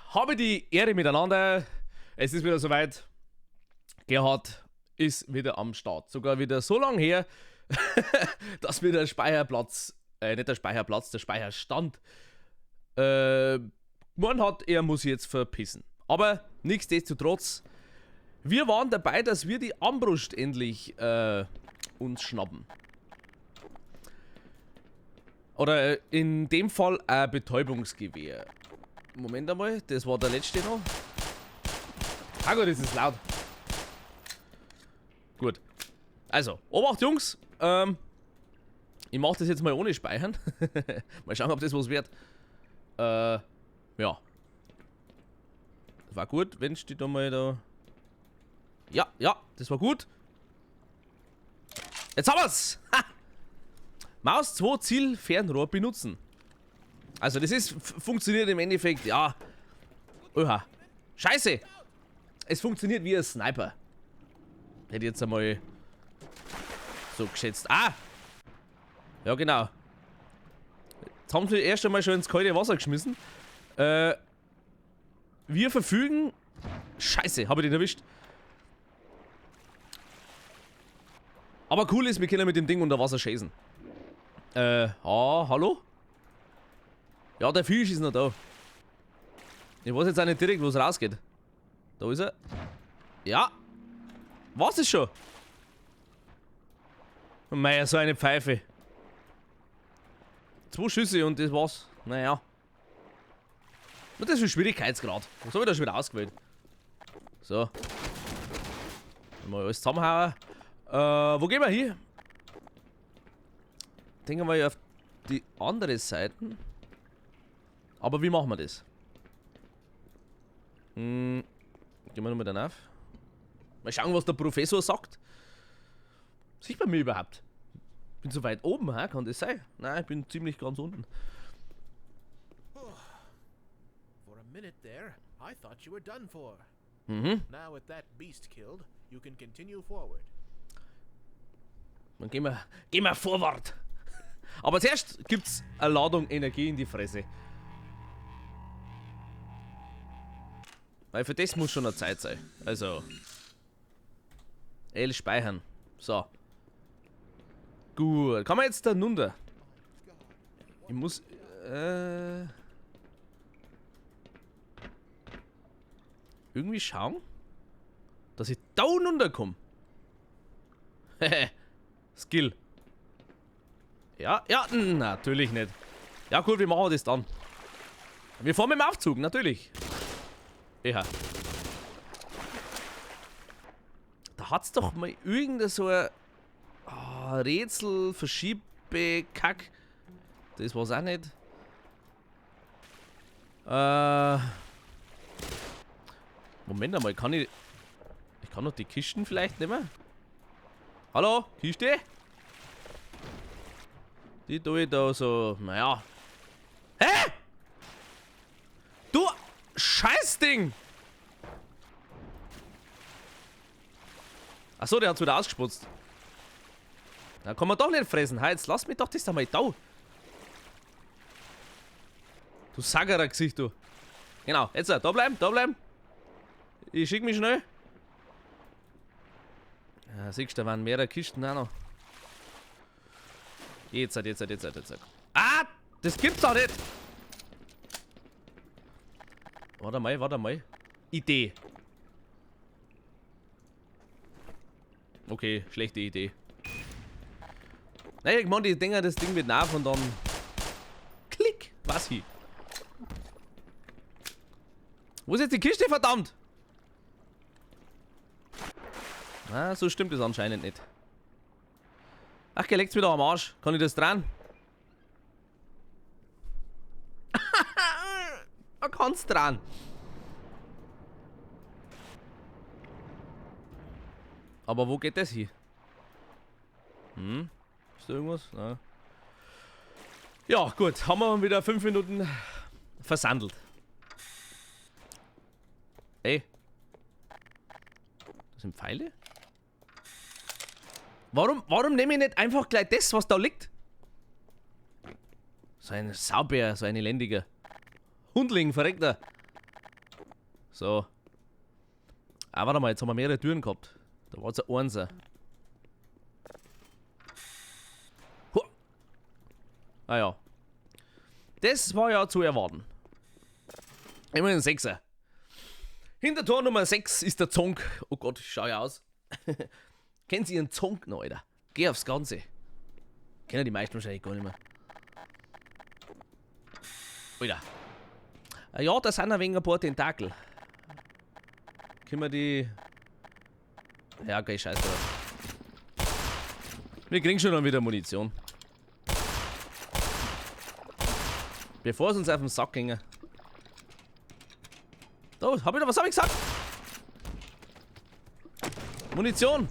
habe die Ehre miteinander. Es ist wieder soweit. Gerhard ist wieder am Start. Sogar wieder so lange her, dass mir der Speicherplatz, nicht der Speicherplatz, der Speicherstand, man hat, er muss jetzt verpissen. Aber nichtsdestotrotz, wir waren dabei, dass wir die Armbrust endlich uns schnappen. Oder in dem Fall ein Betäubungsgewehr. Moment einmal, das war der letzte noch. Ah gut, das ist laut. Gut. Also, Obacht Jungs, ich mach das jetzt mal ohne Speichern. Mal schauen, ob das was wird. Ja. Das war gut, wenn steht da mal da. Ja, das war gut. Jetzt haben wir's! Ha! Maus 2 Ziel Fernrohr benutzen. Also das ist, funktioniert im Endeffekt, ja. Oha. Scheiße! Es funktioniert wie ein Sniper. Hätte ich jetzt einmal so geschätzt. Ah! Ja genau. Jetzt haben sie erst einmal schon ins kalte Wasser geschmissen. Wir verfügen... Scheiße, habe ich den erwischt. Aber cool ist, wir können mit dem Ding unter Wasser schießen. Hallo? Ja, der Fisch ist noch da. Ich weiß jetzt auch nicht direkt, wo es rausgeht. Da ist er. Ja. Was ist schon? Meier, so eine Pfeife. 2 Schüsse und das war's. Naja. Und das ist ein Schwierigkeitsgrad. Was habe ich da schon wieder ausgewählt? So. Mal alles zusammenhauen. Wo gehen wir hier? Denken wir auf die andere Seite. Aber wie machen wir das? Gehen wir nochmal danach. Mal schauen, was der Professor sagt. Sieht man mich überhaupt? Bin so weit oben, ha? Kann das sein? Nein, ich bin ziemlich ganz unten. For a minute there, I thought you were done for. Now with that beast killed, you can continue forward. Dann gehen wir vorwärts. Aber zuerst gibt's eine Ladung Energie in die Fresse. Weil für das muss schon eine Zeit sein. Also. L speichern. So. Gut. Kann man jetzt da runter? Ich muss. Irgendwie schauen, dass ich da runterkomme. Hehe. Skill. Ja, natürlich nicht. Ja gut, wie machen wir das dann? Wir fahren mit dem Aufzug, natürlich. Ja. Da hat's doch mal irgendein so ein Rätsel, Verschiebe, Kack. Das war's auch nicht. Moment einmal, kann ich kann doch die Kisten vielleicht nehmen? Hallo, Kiste? Die tue ich da so, naja. Hä? Du Scheißding! Achso, der hat's wieder ausgesputzt. Da kann man doch nicht fressen. Hey, jetzt lass mich doch das einmal da. Du Saggerer-Gesicht, du. Genau, jetzt da bleiben, da bleiben. Ich schick mich schnell. Ja, siehst du, da waren mehrere Kisten auch noch. Jetzt. Ah! Das gibt's doch nicht! Warte mal. Idee. Okay, schlechte Idee. Naja, ich meine, die Dinger, das Ding wird nach und dann. Klick! Was hier? Wo ist jetzt die Kiste, verdammt? Na, so stimmt es anscheinend nicht. Ach, leckt's wieder am Arsch. Kann ich das dran? Man kann's dran. Aber wo geht das hier? Ist da irgendwas? Nein. Ja, gut. Haben wir wieder 5 Minuten versandelt. Ey. Das sind Pfeile? Warum nehme ich nicht einfach gleich das, was da liegt? So ein Saubär, so ein elendiger. Hundling, verreckter. So. Ah, warte mal, jetzt haben wir mehrere Türen gehabt. Da war es ein Einser. Ah ja. Das war ja zu erwarten. Immerhin ein Sechser. Hinter Tor Nummer 6 ist der Zonk. Oh Gott, ich schau ja aus. Kennen Sie Ihren Zonk noch, Alter? Geh aufs Ganze. Kennen die meisten wahrscheinlich gar nicht mehr. Alter. Ja, da sind ein wenig ein paar Tentakel. Können wir die... Ja, okay, scheiß drauf. Wir kriegen schon noch wieder Munition. Bevor es uns auf den Sack ginge. Oh, was hab ich gesagt? Munition!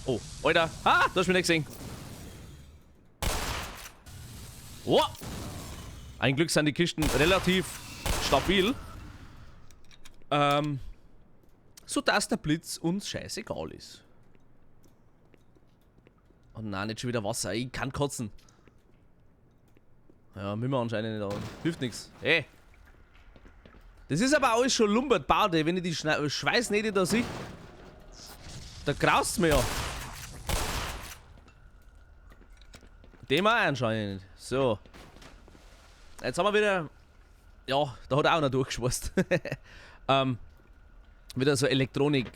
Oh, Alter. Ah, du hast mich nicht gesehen. Oh. Ein Glück sind die Kisten relativ stabil. Sodass der Blitz uns scheißegal ist. Oh nein, nicht schon wieder Wasser. Ich kann kotzen. Ja, müssen wir anscheinend nicht an. Hilft nichts. Ey. Das ist aber alles schon lumbert, Bade. Wenn ich die Schweißnähte da sehe, da graust mir ja. Dem auch anscheinend. So. Jetzt haben wir wieder. Ja, da hat er auch noch durchgeschweißt. Wieder so Elektronik.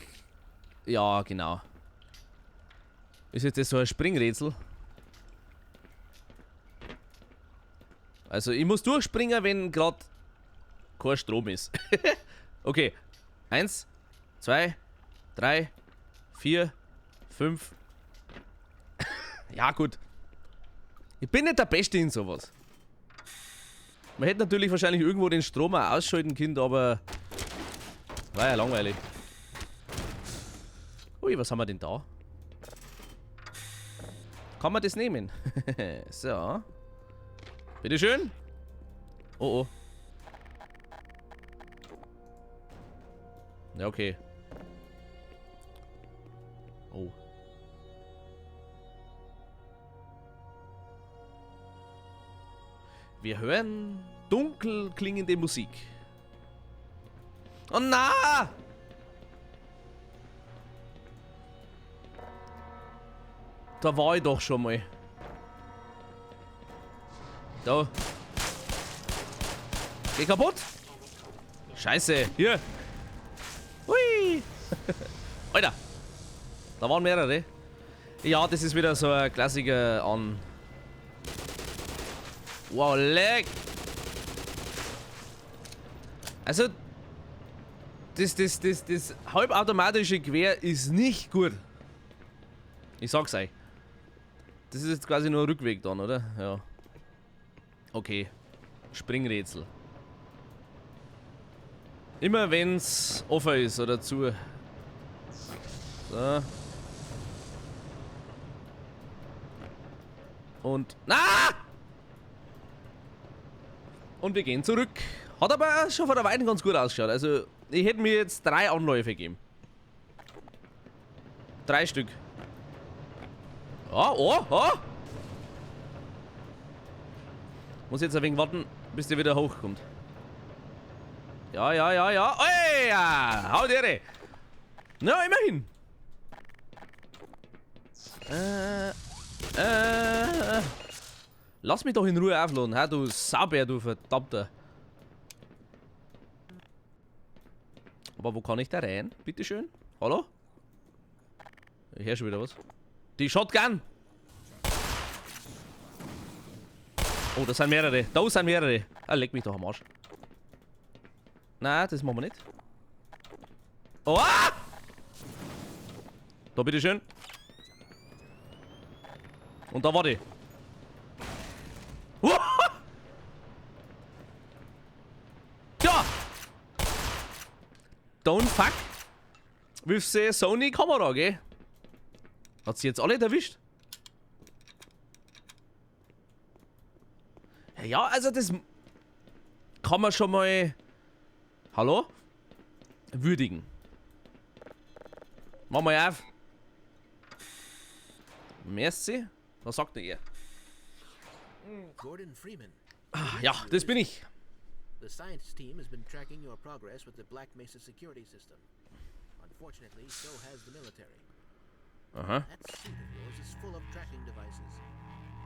Ja, genau. Ist jetzt das so ein Springrätsel? Also, ich muss durchspringen, wenn gerade kein Strom ist. Okay. 1, 2, 3, 4, 5. Ja, gut. Ich bin nicht der Beste in sowas. Man hätte natürlich wahrscheinlich irgendwo den Strom auch ausschalten können, aber war ja langweilig. Ui, was haben wir denn da? Kann man das nehmen? So. Bitteschön. Oh, oh. Ja, okay. Oh. Wir hören dunkel klingende Musik. Oh na! Da war ich doch schon mal. Da. Geh kaputt! Scheiße, hier! Hui! Alter! Da waren mehrere. Ja, das ist wieder so ein Klassiker an. Wow, leck! Also, das halbautomatische Gewehr ist nicht gut. Ich sag's euch. Das ist jetzt quasi nur ein Rückweg dann, oder? Ja. Okay. Springrätsel. Immer wenn's offen ist oder zu. So. Und. Na! Und wir gehen zurück. Hat aber schon von der Weite ganz gut ausgeschaut. Also, ich hätte mir jetzt 3 Anläufe gegeben. 3 Stück. Oh, oh, oh! Muss jetzt ein wenig warten, bis der wieder hochkommt. Ja, ja, ja, ja. Oh ja! Hau dir! Na, immerhin! Lass mich doch in Ruhe aufladen, ha, du Saubär, du verdammter. Aber wo kann ich da rein? Bitteschön? Hallo? Ich höre schon wieder was. Die Shotgun! Oh, das sind mehrere. Da sind mehrere. Ah, leck mich doch am Arsch. Nein, das machen wir nicht. Oh! Ah! Da, bitteschön. Und da war die. Ja! Don't fuck with the Sony Kamera, gell? Hat sie jetzt alle erwischt? Ja, also das kann man schon mal. Hallo? Würdigen. Mach mal auf. Merci. Was sagt ihr? Gordon Freeman. Ah, ja, das bin ich. The science team has been tracking your progress with the Black Mesa security system. Unfortunately, so has the military. Aha. That suit of yours is full of tracking devices.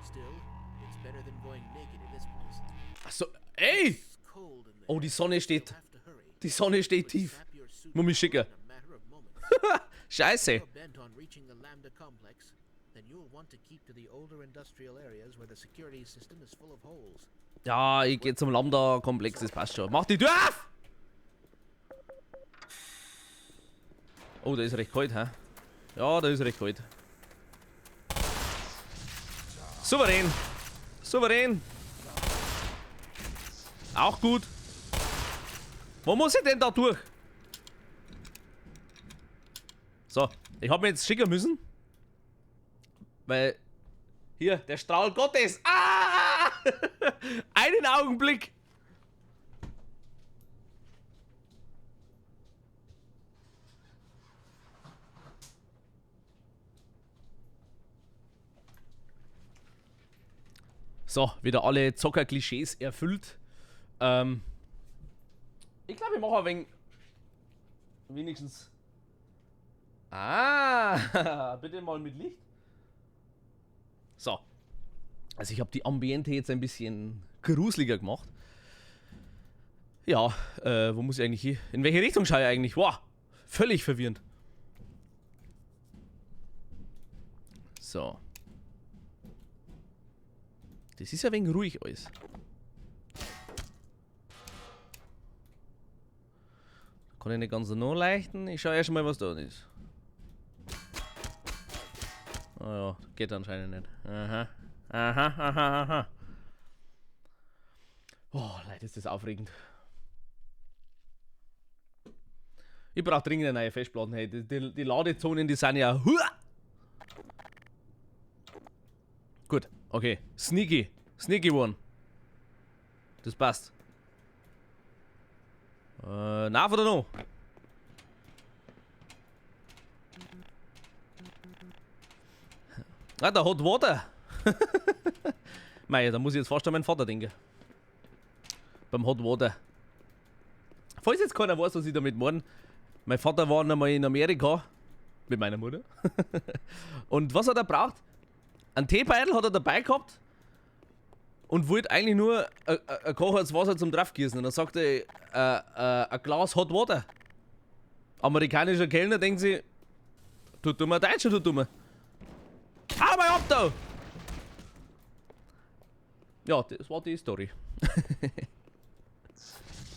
Still, it's better than going naked in this place. Achso, ey! It's cold in there. Oh, die Sonne steht. You'll have to hurry. Die Sonne steht But tief. snap your suit Muss mich schicken. in a matter of moments. Scheiße. If you're bent on reaching the Lambda complex, then you'll want to keep to the older industrial areas where the security system is full of holes. Ja, ich gehe zum Lambda-Komplex, das passt schon. Mach die Tür auf! Oh, da ist recht kalt, hä? Ja, da ist recht kalt. Souverän! Souverän! Auch gut. Wo muss ich denn da durch? So, ich habe mir jetzt schicken müssen. Weil... Hier, der Strahl Gottes. Ah! Einen Augenblick. So, wieder alle Zocker-Klischees erfüllt. Ich glaube, ich mache ein wenig... Wenigstens... Ah, bitte mal mit Licht. So. Also ich habe die Ambiente jetzt ein bisschen gruseliger gemacht. Ja, wo muss ich eigentlich hier? In welche Richtung schaue ich eigentlich? Wow, völlig verwirrend. So. Das ist ja ein wenig ruhig alles. Kann ich nicht ganz so nachleuchten. Ich schaue erst mal, was da ist. Oh ja, geht anscheinend nicht. Aha. Aha, aha, aha. Oh, Leute, ist das aufregend. Ich brauche dringend eine neue Festplatte. Hey, die Ladezonen, die sind ja... Gut, okay. Sneaky. Sneaky one. Das passt. Nach oder no? Ah, der Hot Water. Mei, da muss ich jetzt fast an meinen Vater denken. Beim Hot Water. Falls jetzt keiner weiß, was ich damit meine. Mein Vater war einmal in Amerika. Mit meiner Mutter. Und was hat er braucht? Ein Teebeutel hat er dabei gehabt. Und wollte eigentlich nur ein kochendes Wasser zum draufgießen. Und dann sagte er, ein Glas Hot Water. Amerikanischer Kellner denkt sich, du dummer Deutscher, du dummer. Hau mal ab da! Ja, das war die Story.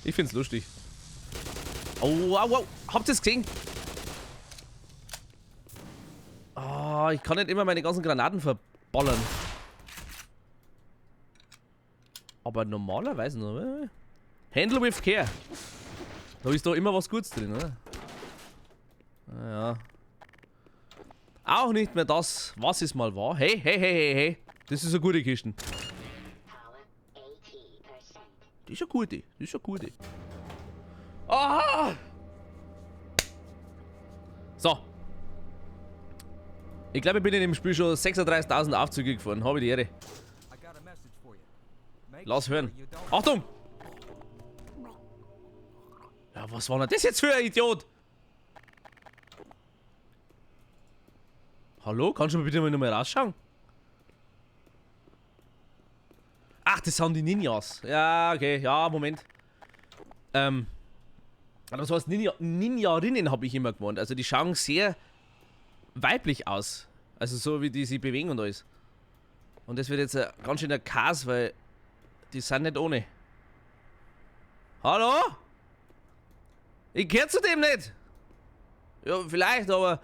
Ich find's lustig. Oh, wow, wow. Habt ihr's gesehen? Ah, ich kann nicht immer meine ganzen Granaten verballern. Aber normalerweise noch. Handle with care. Da ist doch immer was Gutes drin, oder? Naja. Auch nicht mehr das, was es mal war. Hey, hey, hey, hey, hey. Das ist eine gute Kiste. Die ist eine gute. Die ist eine gute. Aha! So. Ich glaube, ich bin in dem Spiel schon 36.000 Aufzüge gefahren. Habe ich die Ehre. Lass hören. Achtung! Ja, was war denn das jetzt für ein Idiot? Hallo? Kannst du mal bitte mal nochmal rausschauen? Ach, das sind die Ninjas. Ja, okay. Ja, Moment. Das heißt Ninjarinnen habe ich immer gemeint. Also die schauen sehr weiblich aus. Also so wie die sich bewegen und alles. Und das wird jetzt ein ganz schöner Chaos, weil die sind nicht ohne. Hallo? Ich gehöre zu dem nicht. Ja, vielleicht, aber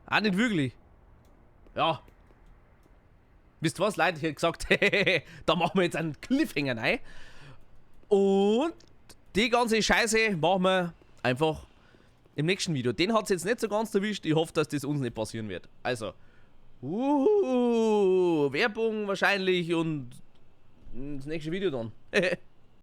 auch nicht wirklich. Ja. Wisst ihr was, Leute? Ich hätte gesagt, da machen wir jetzt einen Cliffhanger rein. Und die ganze Scheiße machen wir einfach im nächsten Video. Den hat es jetzt nicht so ganz erwischt. Ich hoffe, dass das uns nicht passieren wird. Also, Werbung wahrscheinlich und das nächste Video dann.